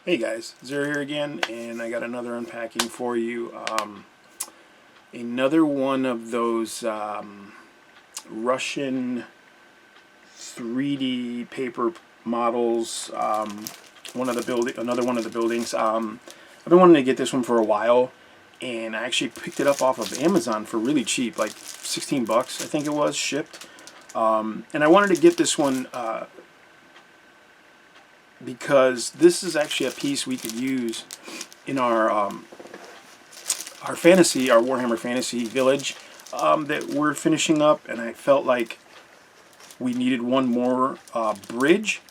Hey guys, Zero here again, and I got another unpacking for you. Another one of those Russian 3D paper models. Another one of the buildings. I've been wanting to get this one for a while, and I actually picked it up off of Amazon for really cheap, like 16 bucks, I think it was, shipped. And I wanted to get this one because this is actually a piece we could use in our Warhammer Fantasy Village that we're finishing up, and I felt like we needed one more bridge.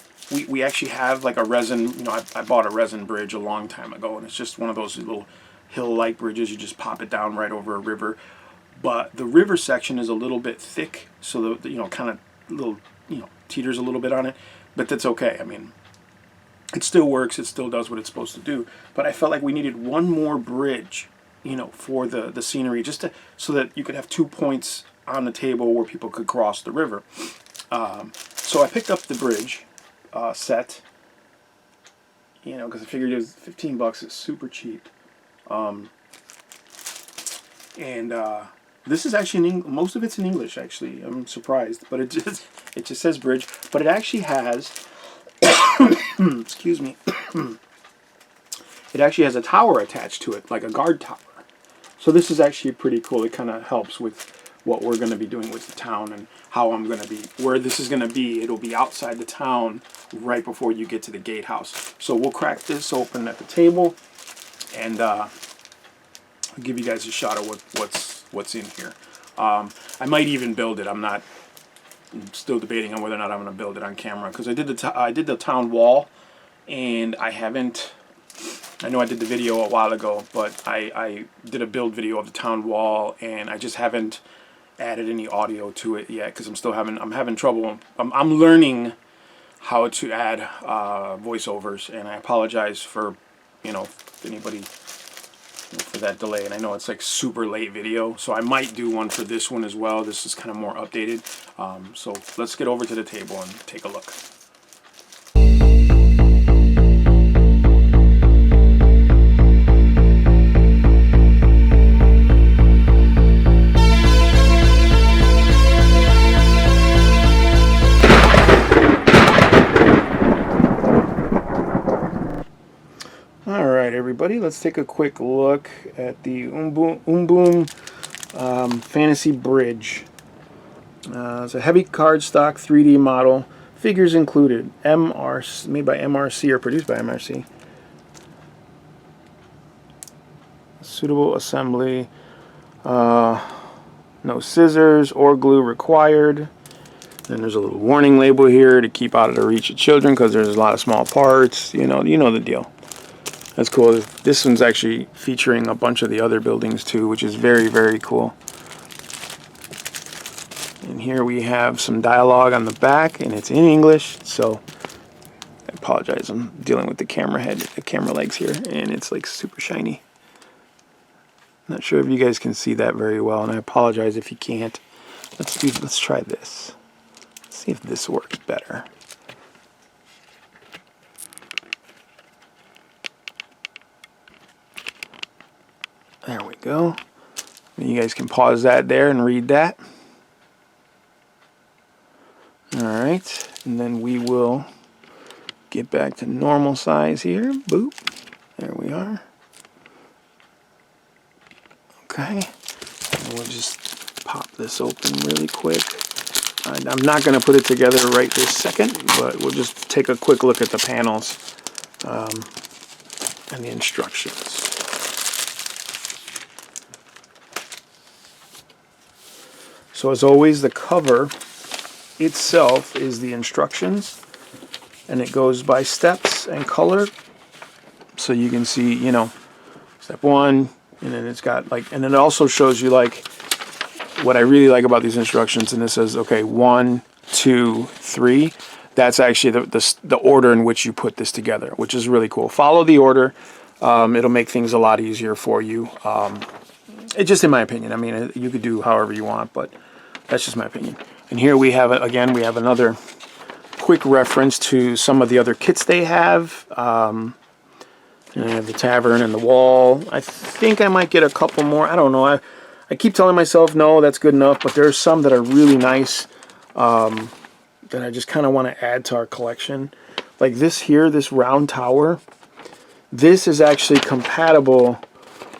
We actually have like a resin, I bought a resin bridge a long time ago, and it's just one of those little hill-like bridges. You just pop it down right over a river, but the river section is a little bit thick, so the kind of little teeters a little bit on it, but that's okay. I mean, it still works, it still does what it's supposed to do, but I felt like we needed one more bridge, for the scenery, so that you could have 2 points on the table where people could cross the river. So I picked up the bridge set, because I figured it was 15 bucks, it's super cheap. This is actually most of it's in English, actually. I'm surprised, but it just says bridge, but it actually has excuse me. It actually has a tower attached to it, like a guard tower. So this is actually pretty cool. It kind of helps with what we're going to be doing with the town and how I'm going to be, where this is going to be. It'll be outside the town right before you get to the gatehouse. So we'll crack this open at the table, and I'll give you guys a shot of what's in here. I might even build it. I'm still debating on whether or not I'm going to build it on camera, because I did the town wall, and I know I did the video a while ago, but I did a build video of the town wall, and I just haven't added any audio to it yet, because I'm having trouble. I'm learning how to add voiceovers, and I apologize for anybody for that delay. And I know it's like super late video, so I might do one for this one as well. This is kind of more updated. So let's get over to the table and take a look. Everybody, let's take a quick look at the Umbum Fantasy Bridge. It's a heavy cardstock 3D model. Figures included. Made by MRC or produced by MRC. Suitable assembly. No scissors or glue required. Then there's a little warning label here to keep out of the reach of children, because there's a lot of small parts. You know the deal. That's cool. This one's actually featuring a bunch of the other buildings too, which is very, very cool. And here we have some dialogue on the back, and it's in English, so I apologize. I'm dealing with the camera legs here, and it's like super shiny. Not sure if you guys can see that very well, and I apologize if you can't. Let's try this. Let's see if this works better. There we go. You guys can pause that there and read that. Alright, and then we will get back to normal size here. Boop. There we are. Okay. And we'll just pop this open really quick. I'm not going to put it together right this second, but we'll just take a quick look at the panels and the instructions. So as always, the cover itself is the instructions, and it goes by steps and color, so you can see, step 1, and then it's got and it also shows you what I really like about these instructions, and it says, okay, 1, 2, 3. That's actually the order in which you put this together, which is really cool. Follow the order. It'll make things a lot easier for you. It's just in my opinion. I mean, you could do however you want, but that's just my opinion. And here we have, we have another quick reference to some of the other kits they have. And I have the tavern and the wall. I think I might get a couple more. I don't know. I keep telling myself, no, that's good enough. But there's some that are really nice that I just kind of want to add to our collection. Like this here, this round tower. This is actually compatible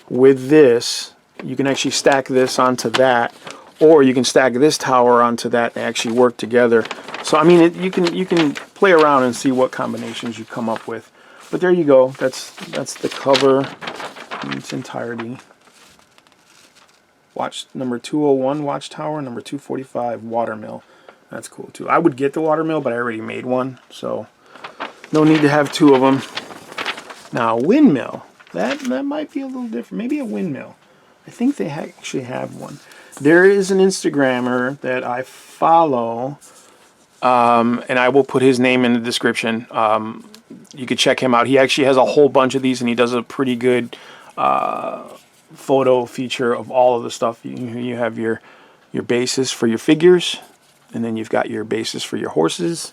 with this. You can actually stack this onto that. Or you can stack this tower onto that and actually work together. So, I mean, you can play around and see what combinations you come up with. But there you go. That's the cover in its entirety. Watch number 201 Watchtower, number 245 Watermill. That's cool too. I would get the Watermill, but I already made one, so no need to have two of them. Now Windmill, that might be a little different. Maybe a Windmill. I think they actually have one. There is an Instagrammer that I follow, and I will put his name in the description. You could check him out. He actually has a whole bunch of these, and he does a pretty good photo feature of all of the stuff. You have your bases for your figures, and then you've got your bases for your horses.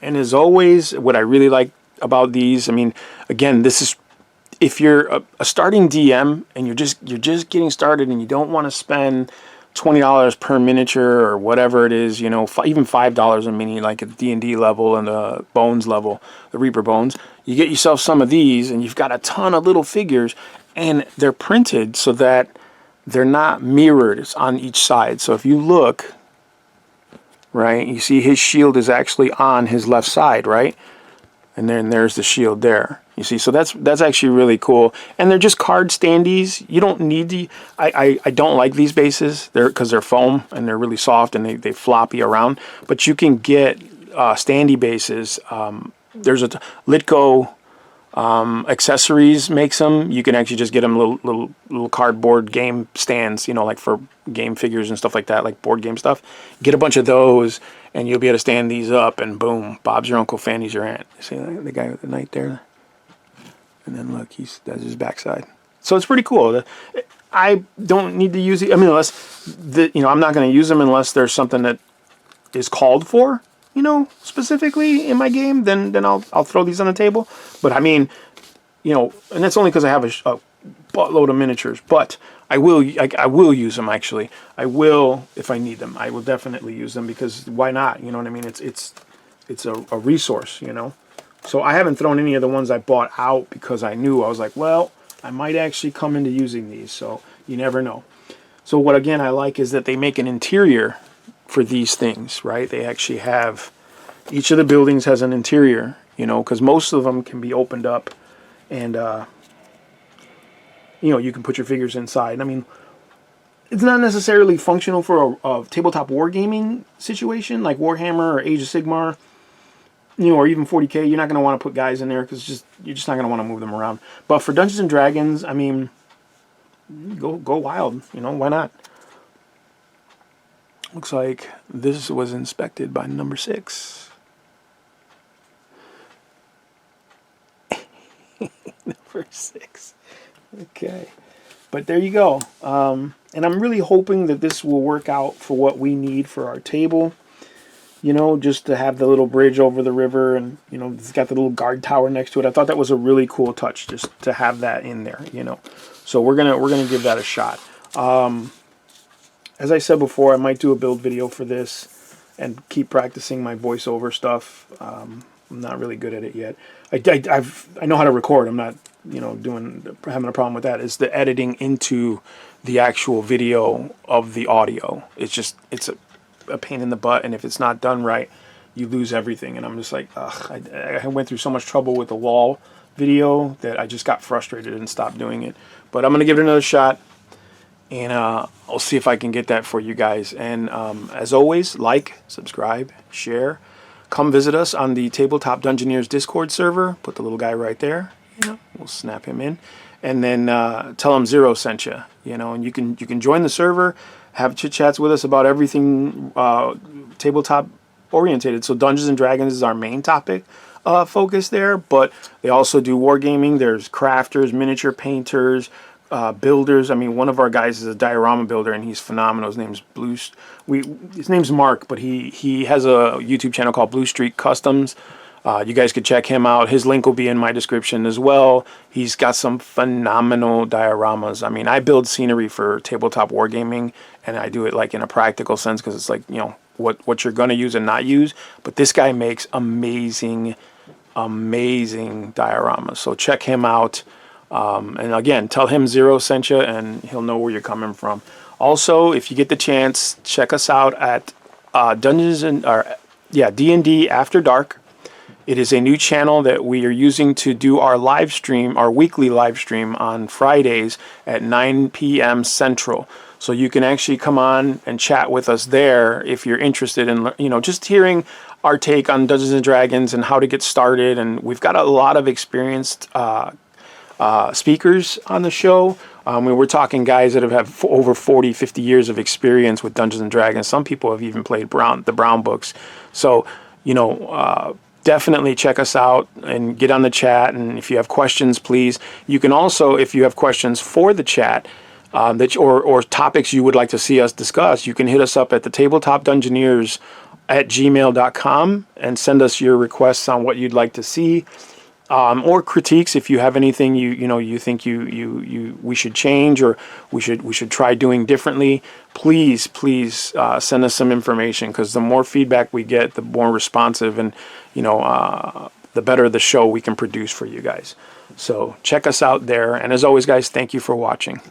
And as always, what I really like about these, I mean, again, this is if you're a starting DM and you're just getting started and you don't want to spend $20 per miniature or whatever it is, you know, even $5 a mini, like at the D&D level and the Bones level, the Reaper Bones, you get yourself some of these and you've got a ton of little figures and they're printed so that they're not mirrored on each side. So if you look, right, you see his shield is actually on his left side, right? And then there's the shield there. You see, so that's actually really cool. And they're just card standees. You don't need to. I don't like these bases. Because they're foam and they're really soft and they floppy around. But you can get standee bases. There's a Litco accessories makes them. You can actually just get them little cardboard game stands. You know, like for game figures and stuff like that, like board game stuff. Get a bunch of those. And you'll be able to stand these up, and boom, Bob's your uncle, Fanny's your aunt. See the guy with the knight there? And then look, that's his backside. So it's pretty cool. I don't need to use it. I mean, I'm not going to use them unless there's something that is called for, specifically in my game. Then I'll throw these on the table. But I mean, and that's only because I have a buttload of miniatures. But I will use them actually. I will if I need them. I will definitely use them because why not? You know what I mean? It's a resource. So I haven't thrown any of the ones I bought out because I knew I was like, well, I might actually come into using these. So you never know. So what again I like is that they make an interior for these things, right? They actually have each of the buildings has an interior, because most of them can be opened up and. You can put your figures inside. I mean, it's not necessarily functional for a tabletop wargaming situation like Warhammer or Age of Sigmar, or even 40K. You're not going to want to put guys in there because you're just not going to want to move them around. But for Dungeons and Dragons, I mean, go wild. Why not? Looks like this was inspected by number 6. Number 6. Okay, but there you go. And I'm really hoping that this will work out for what we need for our table. Just to have the little bridge over the river, and it's got the little guard tower next to it. I thought that was a really cool touch, just to have that in there. So we're gonna give that a shot. As I said before, I might do a build video for this and keep practicing my voiceover stuff. I'm not really good at it yet. I know how to record. I'm not having a problem with that. Is the editing into the actual video of the audio. It's a pain in the butt, and if it's not done right, you lose everything. And I'm just like, ugh. I went through so much trouble with the wall video that I just got frustrated and stopped doing it. But I'm gonna give it another shot, and I'll see if I can get that for you guys. And as always, like, subscribe, share. Come visit us on the Tabletop Dungeoneers Discord server. Put the little guy right there. We'll snap him in, and then tell him Zero sent you. And you can join the server, have chit chats with us about everything tabletop orientated. So Dungeons and Dragons is our main topic focus there, but they also do wargaming. There's crafters, miniature painters, builders. I mean, one of our guys is a diorama builder, and he's phenomenal. His name's His name's Mark, but he has a YouTube channel called BlustreekCustoms. You guys could check him out. His link will be in my description as well. He's got some phenomenal dioramas. I mean, I build scenery for tabletop wargaming, and I do it like in a practical sense because it's like, you know, what you're going to use and not use. But this guy makes amazing dioramas. So check him out. And again, tell him Zero sent you, and he'll know where you're coming from. Also, if you get the chance, check us out at D&D After Dark. It is a new channel that we are using to do our live stream, our weekly live stream on Fridays at 9 p.m. Central. So you can actually come on and chat with us there if you're interested in, you know, just hearing our take on Dungeons and Dragons and how to get started. And we've got a lot of experienced speakers on the show. We're talking guys that have over 40, 50 years of experience with Dungeons and Dragons. Some people have even played the Brown books. So, you know, definitely check us out and get on the chat. And if you have questions, please. You can also, if you have questions for the chat or topics you would like to see us discuss, you can hit us up at the tabletopdungeoneers at gmail.com and send us your requests on what you'd like to see. Or critiques if you have anything you think we should change or we should try doing differently. Please send us some information, because the more feedback we get, the more responsive and the better the show we can produce for you guys. So check us out there, and as always, guys, thank you for watching.